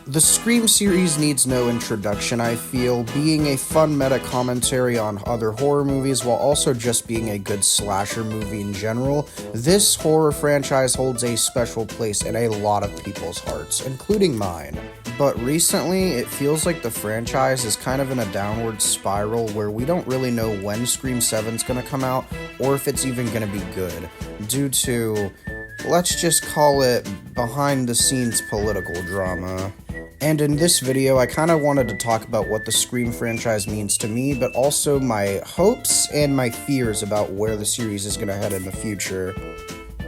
The Scream series needs no introduction, I feel, being a fun meta commentary on other horror movies while also just being a good slasher movie in general. This horror franchise holds a special place in a lot of people's hearts, including mine. But recently, it feels like the franchise is kind of in a downward spiral where we don't really know when Scream 7's gonna come out or if it's even gonna be good, due to, let's just call it, behind the scenes political drama. And in this video, I kind of wanted to talk about what the Scream franchise means to me, but also my hopes and my fears about where the series is going to head in the future.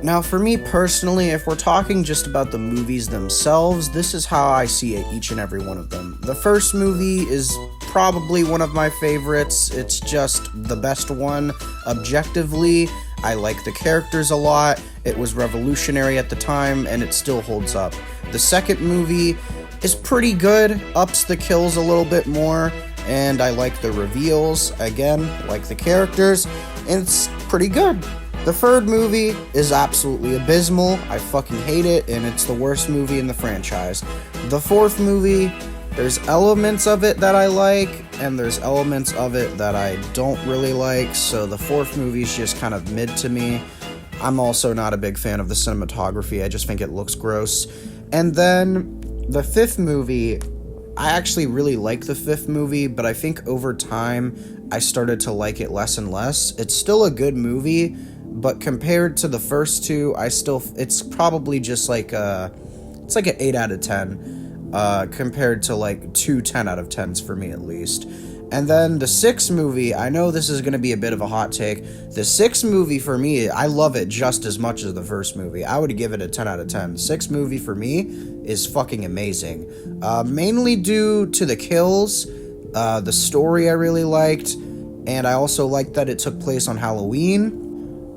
Now, for me personally, if we're talking just about the movies themselves, this is how I see each and every one of them. The first movie is probably one of my favorites. It's just the best one, objectively. I like the characters a lot. It was revolutionary at the time, and it still holds up. The second movie is pretty good, ups the kills a little bit more, and I like the reveals, again, like the characters, and it's pretty good. The third movie is absolutely abysmal, I fucking hate it, and it's the worst movie in the franchise. The fourth movie, there's elements of it that I like, and there's elements of it that I don't really like, so the fourth movie is just kind of mid to me. I'm also not a big fan of the cinematography, I just think it looks gross. And then the fifth movie, I actually really like the fifth movie, but I think over time, I started to like it less and less. It's still a good movie, but compared to the first two, it's probably just like it's like an 8 out of 10, compared to like two 10 out of 10s for me at least. And then the sixth movie, I know this is going to be a bit of a hot take. The sixth movie for me, I love it just as much as the first movie. I would give it a 10 out of 10. The sixth movie for me is fucking amazing. Mainly due to the kills, the story I really liked, and I also liked that it took place on Halloween.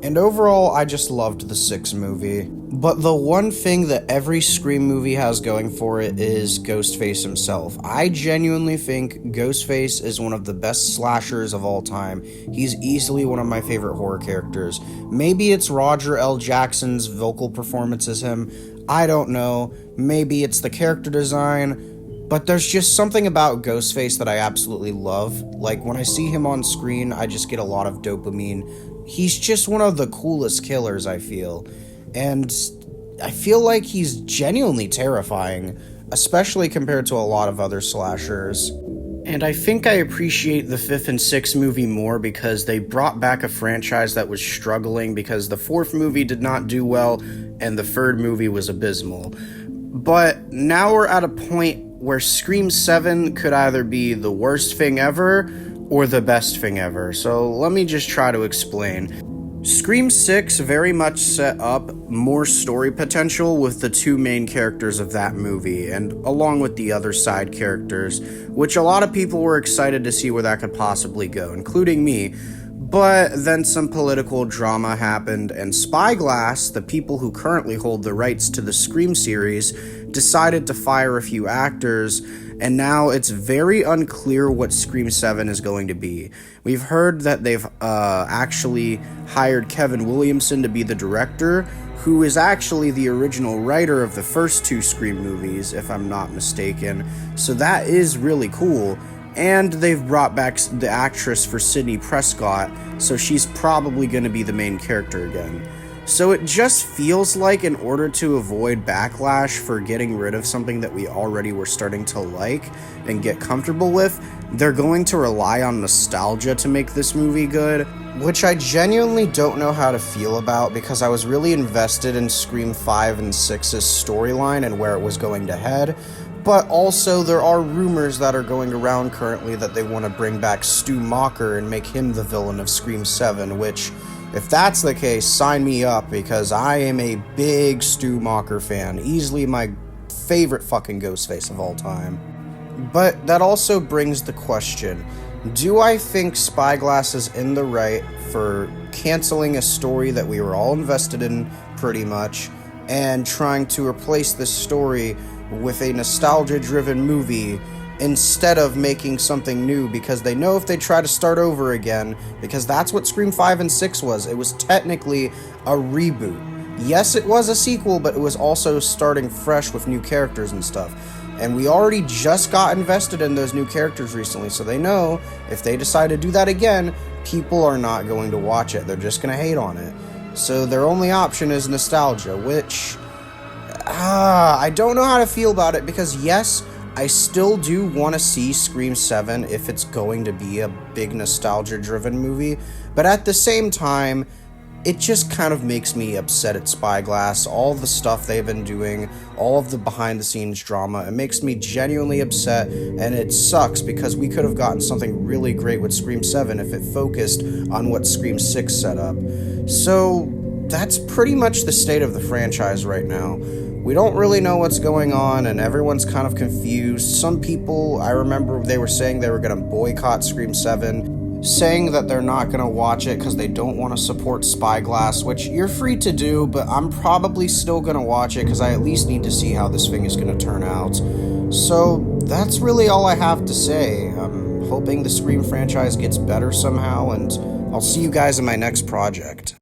And overall, I just loved the sixth movie. But the one thing that every Scream movie has going for it is Ghostface himself. I genuinely think Ghostface is one of the best slashers of all time. He's easily one of my favorite horror characters. Maybe it's Roger L. Jackson's vocal performance as him. I don't know. Maybe it's the character design. But there's just something about Ghostface that I absolutely love. Like, when I see him on screen, I just get a lot of dopamine. He's just one of the coolest killers, I feel. And I feel like he's genuinely terrifying, especially compared to a lot of other slashers. And I think I appreciate the fifth and sixth movie more because they brought back a franchise that was struggling because the fourth movie did not do well and the third movie was abysmal. But now we're at a point where Scream 7 could either be the worst thing ever or the best thing ever. So let me just try to explain. Scream 6 very much set up more story potential with the two main characters of that movie, and along with the other side characters, which a lot of people were excited to see where that could possibly go, including me. But then some political drama happened, and Spyglass, the people who currently hold the rights to the Scream series, decided to fire a few actors, and now it's very unclear what Scream 7 is going to be. We've heard that they've actually hired Kevin Williamson to be the director, who is actually the original writer of the first two Scream movies, if I'm not mistaken, so that is really cool. And they've brought back the actress for Sidney Prescott, so she's probably going to be the main character again. So it just feels like in order to avoid backlash for getting rid of something that we already were starting to like and get comfortable with, they're going to rely on nostalgia to make this movie good, which I genuinely don't know how to feel about because I was really invested in Scream 5 and 6's storyline and where it was going to head. But also, there are rumors that are going around currently that they want to bring back Stu Macher and make him the villain of Scream 7, which, if that's the case, sign me up, because I am a big Stu Macher fan. Easily my favorite fucking Ghostface of all time. But that also brings the question, do I think Spyglass is in the right for canceling a story that we were all invested in, pretty much, and trying to replace this story with a nostalgia-driven movie instead of making something new, because they know if they try to start over again, because that's what Scream 5 and 6 was. It was technically a reboot. Yes, it was a sequel, but it was also starting fresh with new characters and stuff. And we already just got invested in those new characters recently, so they know if they decide to do that again, people are not going to watch it. They're just going to hate on it. So their only option is nostalgia, which I don't know how to feel about it, because yes, I still do want to see Scream 7 if it's going to be a big nostalgia-driven movie, but at the same time, it just kind of makes me upset at Spyglass, all the stuff they've been doing, all of the behind-the-scenes drama. It makes me genuinely upset, and it sucks because we could have gotten something really great with Scream 7 if it focused on what Scream 6 set up. So that's pretty much the state of the franchise right now. We don't really know what's going on, and everyone's kind of confused. Some people, I remember they were saying they were going to boycott Scream 7, saying that they're not going to watch it because they don't want to support Spyglass, which you're free to do, but I'm probably still going to watch it because I at least need to see how this thing is going to turn out. So that's really all I have to say. I'm hoping the Scream franchise gets better somehow, and I'll see you guys in my next project.